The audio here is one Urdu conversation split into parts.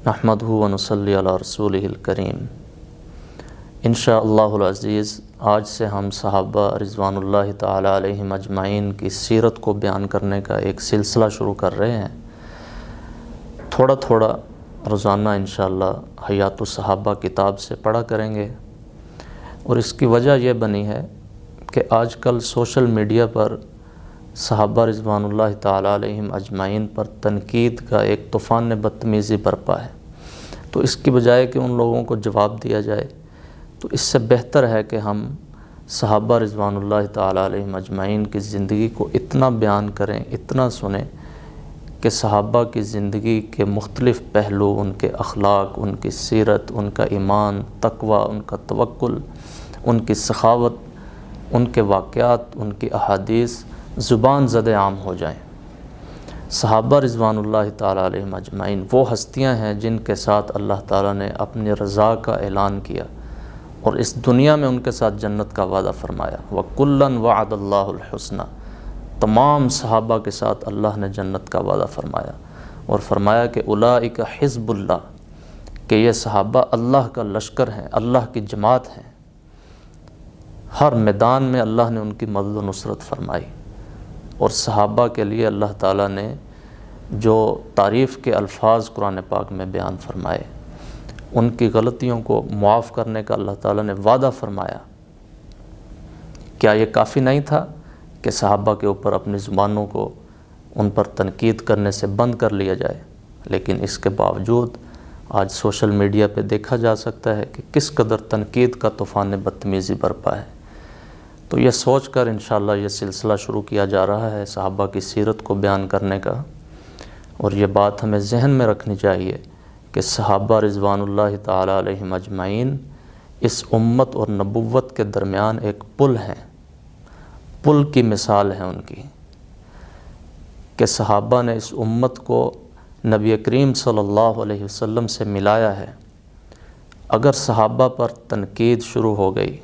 نحمدہ و نصلی علی رسولہ الکریم۔ انشاءاللہ العزیز آج سے ہم صحابہ رضوان اللہ تعالی علیہم اجمعین کی سیرت کو بیان کرنے کا ایک سلسلہ شروع کر رہے ہیں۔ تھوڑا تھوڑا روزانہ انشاءاللہ حیات الصحابہ کتاب سے پڑھا کریں گے، اور اس کی وجہ یہ بنی ہے کہ آج کل سوشل میڈیا پر صحابہ رضوان اللہ تعالی علیہم اجمعین پر تنقید کا ایک طوفان بدتمیزی برپا ہے۔ تو اس کی بجائے کہ ان لوگوں کو جواب دیا جائے، تو اس سے بہتر ہے کہ ہم صحابہ رضوان اللہ تعالی علیہم اجمعین کی زندگی کو اتنا بیان کریں، اتنا سنیں کہ صحابہ کی زندگی کے مختلف پہلو، ان کے اخلاق، ان کی سیرت، ان کا ایمان، تقوی، ان کا توکل، ان کی سخاوت، ان کے واقعات، ان کی احادیث زبان زد عام ہو جائیں۔ صحابہ رضوان اللہ تعالی علیہم اجمعین وہ ہستیاں ہیں جن کے ساتھ اللہ تعالیٰ نے اپنی رضا کا اعلان کیا اور اس دنیا میں ان کے ساتھ جنت کا وعدہ فرمایا۔ وَكُلًّا وَعَدَ اللَّهُ الْحُسْنَى، تمام صحابہ کے ساتھ اللہ نے جنت کا وعدہ فرمایا، اور فرمایا کہ اولئک حزب اللہ، کہ یہ صحابہ اللہ کا لشکر ہیں، اللہ کی جماعت ہیں۔ ہر میدان میں اللہ نے ان کی مدد و نصرت فرمائی، اور صحابہ کے لیے اللہ تعالیٰ نے جو تعریف کے الفاظ قرآن پاک میں بیان فرمائے، ان کی غلطیوں کو معاف کرنے کا اللہ تعالیٰ نے وعدہ فرمایا۔ کیا یہ کافی نہیں تھا کہ صحابہ کے اوپر اپنی زبانوں کو ان پر تنقید کرنے سے بند کر لیا جائے؟ لیکن اس کے باوجود آج سوشل میڈیا پہ دیکھا جا سکتا ہے کہ کس قدر تنقید کا طوفان بدتمیزی برپا ہے۔ تو یہ سوچ کر انشاءاللہ یہ سلسلہ شروع کیا جا رہا ہے صحابہ کی سیرت کو بیان کرنے کا، اور یہ بات ہمیں ذہن میں رکھنی چاہیے کہ صحابہ رضوان اللہ تعالی علیہم اجمعین اس امت اور نبوت کے درمیان ایک پل ہیں، پل کی مثال ہے ان کی، کہ صحابہ نے اس امت کو نبی کریم صلی اللہ علیہ وسلم سے ملایا ہے۔ اگر صحابہ پر تنقید شروع ہو گئی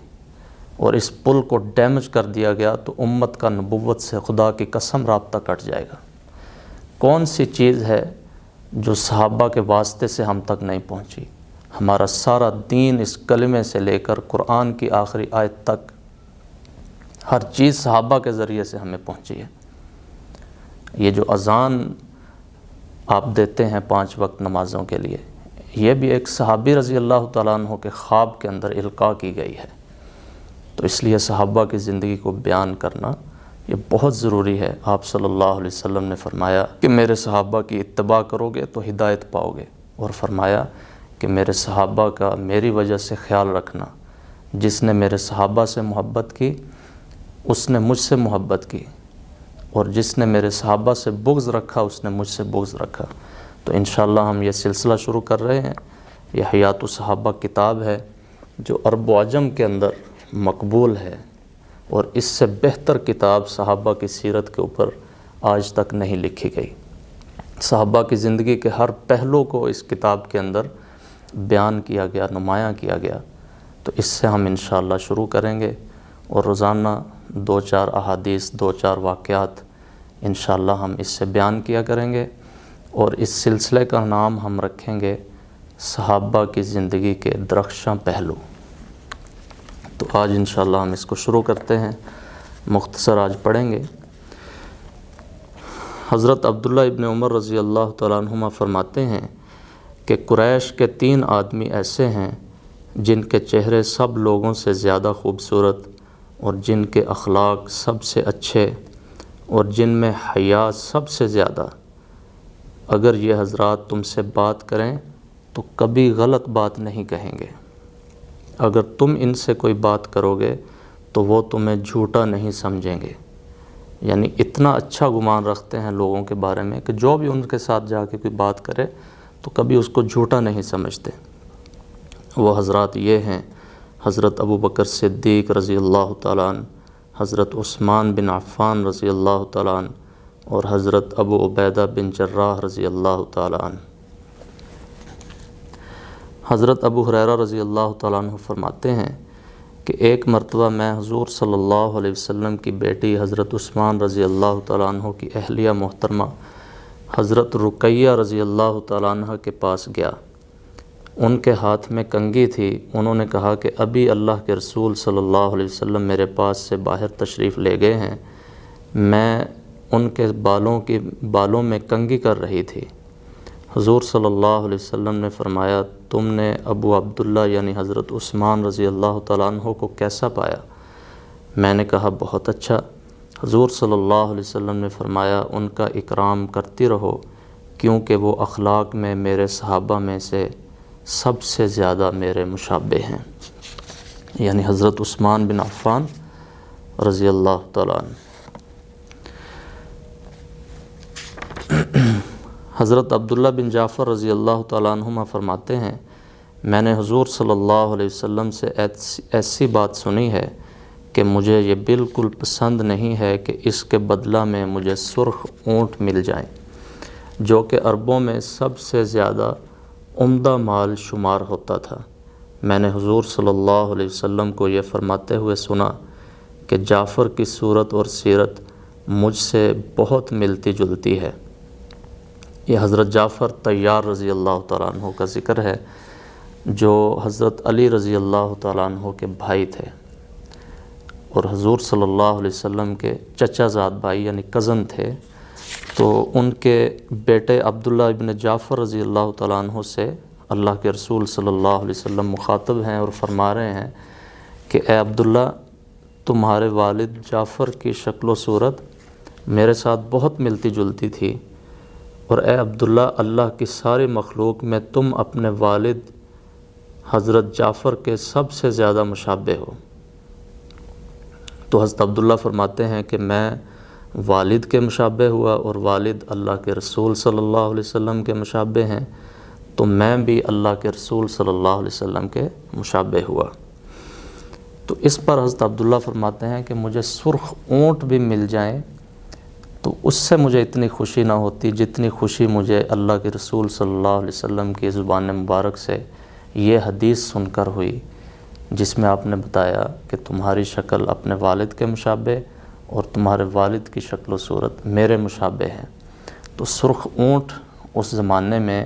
اور اس پل کو ڈیمیج کر دیا گیا تو امت کا نبوت سے خدا کی قسم رابطہ کٹ جائے گا۔ کون سی چیز ہے جو صحابہ کے واسطے سے ہم تک نہیں پہنچی؟ ہمارا سارا دین اس کلمے سے لے کر قرآن کی آخری آیت تک ہر چیز صحابہ کے ذریعے سے ہمیں پہنچی ہے۔ یہ جو اذان آپ دیتے ہیں 5 وقت نمازوں کے لیے، یہ بھی ایک صحابی رضی اللہ تعالیٰ عنہ کے خواب کے اندر القاء کی گئی ہے۔ تو اس لیے صحابہ کی زندگی کو بیان کرنا یہ بہت ضروری ہے۔ آپ صلی اللہ علیہ وسلم نے فرمایا کہ میرے صحابہ کی اتباع کرو گے تو ہدایت پاؤ گے، اور فرمایا کہ میرے صحابہ کا میری وجہ سے خیال رکھنا، جس نے میرے صحابہ سے محبت کی اس نے مجھ سے محبت کی، اور جس نے میرے صحابہ سے بغض رکھا اس نے مجھ سے بغض رکھا۔ تو انشاءاللہ ہم یہ سلسلہ شروع کر رہے ہیں۔ یہ حیات الصحابہ کتاب ہے جو عرب و عجم کے اندر مقبول ہے، اور اس سے بہتر کتاب صحابہ کی سیرت کے اوپر آج تک نہیں لکھی گئی۔ صحابہ کی زندگی کے ہر پہلو کو اس کتاب کے اندر بیان کیا گیا، نمایاں کیا گیا۔ تو اس سے ہم انشاءاللہ شروع کریں گے، اور روزانہ 2-4 احادیث، 2-4 واقعات انشاءاللہ ہم اس سے بیان کیا کریں گے، اور اس سلسلے کا نام ہم رکھیں گے صحابہ کی زندگی کے درخشاں پہلو۔ تو آج انشاءاللہ ہم اس کو شروع کرتے ہیں، مختصر آج پڑھیں گے۔ حضرت عبداللہ ابن عمر رضی اللہ تعالیٰ عنہما فرماتے ہیں کہ قریش کے 3 آدمی ایسے ہیں جن کے چہرے سب لوگوں سے زیادہ خوبصورت، اور جن کے اخلاق سب سے اچھے، اور جن میں حیا سب سے زیادہ۔ اگر یہ حضرات تم سے بات کریں تو کبھی غلط بات نہیں کہیں گے۔ اگر تم ان سے کوئی بات کرو گے تو وہ تمہیں جھوٹا نہیں سمجھیں گے۔ یعنی اتنا اچھا گمان رکھتے ہیں لوگوں کے بارے میں کہ جو بھی ان کے ساتھ جا کے کوئی بات کرے تو کبھی اس کو جھوٹا نہیں سمجھتے۔ وہ حضرات یہ ہیں: حضرت ابو بکر صدیق رضی اللہ تعالیٰ عنہ، حضرت عثمان بن عفان رضی اللہ تعالیٰ عنہ، اور حضرت ابو عبیدہ بن جراح رضی اللہ تعالیٰ عنہ۔ حضرت ابو ہریرہ رضی اللہ تعالیٰ عنہ فرماتے ہیں کہ ایک مرتبہ میں حضور صلی اللہ علیہ وسلم کی بیٹی حضرت عثمان رضی اللہ تعالیٰ عنہ کی اہلیہ محترمہ حضرت رقیہ رضی اللہ تعالیٰ عنہ کے پاس گیا ان کے ہاتھ میں کنگھی تھی. انہوں نے کہا کہ ابھی اللہ کے رسول صلی اللہ علیہ وسلم میرے پاس سے باہر تشریف لے گئے ہیں. میں ان کے بالوں میں کنگھی کر رہی تھی. حضور صلی اللہ علیہ وسلم نے فرمایا تم نے ابو عبداللہ یعنی حضرت عثمان رضی اللہ تعالیٰ عنہ کو کیسا پایا؟ میں نے کہا بہت اچھا. حضور صلی اللہ علیہ وسلم نے فرمایا ان کا اکرام کرتی رہو کیونکہ وہ اخلاق میں میرے صحابہ میں سے سب سے زیادہ میرے مشابہ ہیں. یعنی حضرت عثمان بن عفان رضی اللہ تعالیٰ عنہ. حضرت عبداللہ بن جعفر رضی اللہ تعالیٰ عنہما فرماتے ہیں میں نے حضور صلی اللہ علیہ وسلم سے ایسی بات سنی ہے کہ مجھے یہ بالکل پسند نہیں ہے کہ اس کے بدلہ میں مجھے سرخ اونٹ مل جائیں جو کہ عربوں میں سب سے زیادہ عمدہ مال شمار ہوتا تھا. میں نے حضور صلی اللہ علیہ وسلم کو یہ فرماتے ہوئے سنا کہ جعفر کی صورت اور سیرت مجھ سے بہت ملتی جلتی ہے. یہ حضرت جعفر طیار رضی اللہ تعالیٰ عنہ کا ذکر ہے جو حضرت علی رضی اللہ تعالیٰ عنہ کے بھائی تھے اور حضور صلی اللہ علیہ وسلم کے چچا زاد بھائی یعنی کزن تھے. تو ان کے بیٹے عبداللہ ابن جعفر رضی اللہ تعالیٰ عنہ سے اللہ کے رسول صلی اللہ علیہ وسلم مخاطب ہیں اور فرما رہے ہیں کہ اے عبداللہ تمہارے والد جعفر کی شکل و صورت میرے ساتھ بہت ملتی جلتی تھی اور اے عبداللہ اللہ کی ساری مخلوق میں تم اپنے والد حضرت جعفر کے سب سے زیادہ مشابہ ہو. تو حضرت عبداللہ فرماتے ہیں کہ میں والد کے مشابہ ہوا اور والد اللہ کے رسول صلی اللہ علیہ وسلم کے مشابہ ہیں تو میں بھی اللہ کے رسول صلی اللہ علیہ وسلم کے مشابہ ہوا. تو اس پر حضرت عبداللہ فرماتے ہیں کہ مجھے سرخ اونٹ بھی مل جائیں تو اس سے مجھے اتنی خوشی نہ ہوتی جتنی خوشی مجھے اللہ کے رسول صلی اللہ علیہ وسلم کی زبان مبارک سے یہ حدیث سن کر ہوئی جس میں آپ نے بتایا کہ تمہاری شکل اپنے والد کے مشابہ اور تمہارے والد کی شکل و صورت میرے مشابہ ہیں. تو سرخ اونٹ اس زمانے میں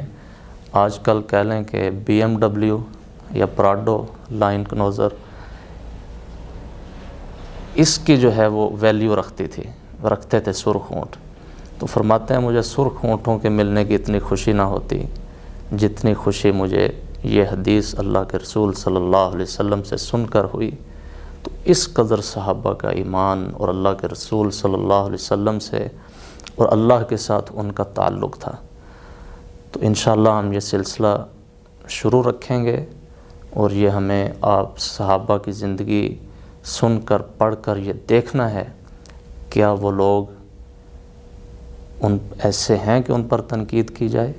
آج کل کہہ لیں کہ BMW یا پراڈو لائن کنوزر اس کی جو ہے وہ ویلیو رکھتے تھے سرخ اونٹ. تو فرماتے ہیں مجھے سرخ اونٹوں کے ملنے کی اتنی خوشی نہ ہوتی جتنی خوشی مجھے یہ حدیث اللہ کے رسول صلی اللہ علیہ وسلم سے سن کر ہوئی. تو اس قدر صحابہ کا ایمان اور اللہ کے رسول صلی اللہ علیہ وسلم سے اور اللہ کے ساتھ ان کا تعلق تھا. تو انشاءاللہ ہم یہ سلسلہ شروع رکھیں گے اور یہ ہمیں آپ صحابہ کی زندگی سن کر پڑھ کر یہ دیکھنا ہے کیا وہ لوگ ایسے ہیں کہ ان پر تنقید کی جائے,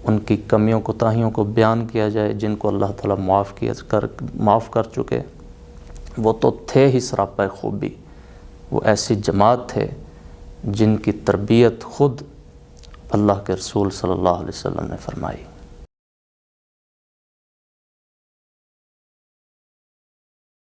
ان کی کمیوں کوتاہیوں کو بیان کیا جائے جن کو اللہ تعالیٰ معاف کر چکے. وہ تو تھے ہی سراپا خوبی, وہ ایسی جماعت تھے جن کی تربیت خود اللہ کے رسول صلی اللہ علیہ وسلم نے فرمائی.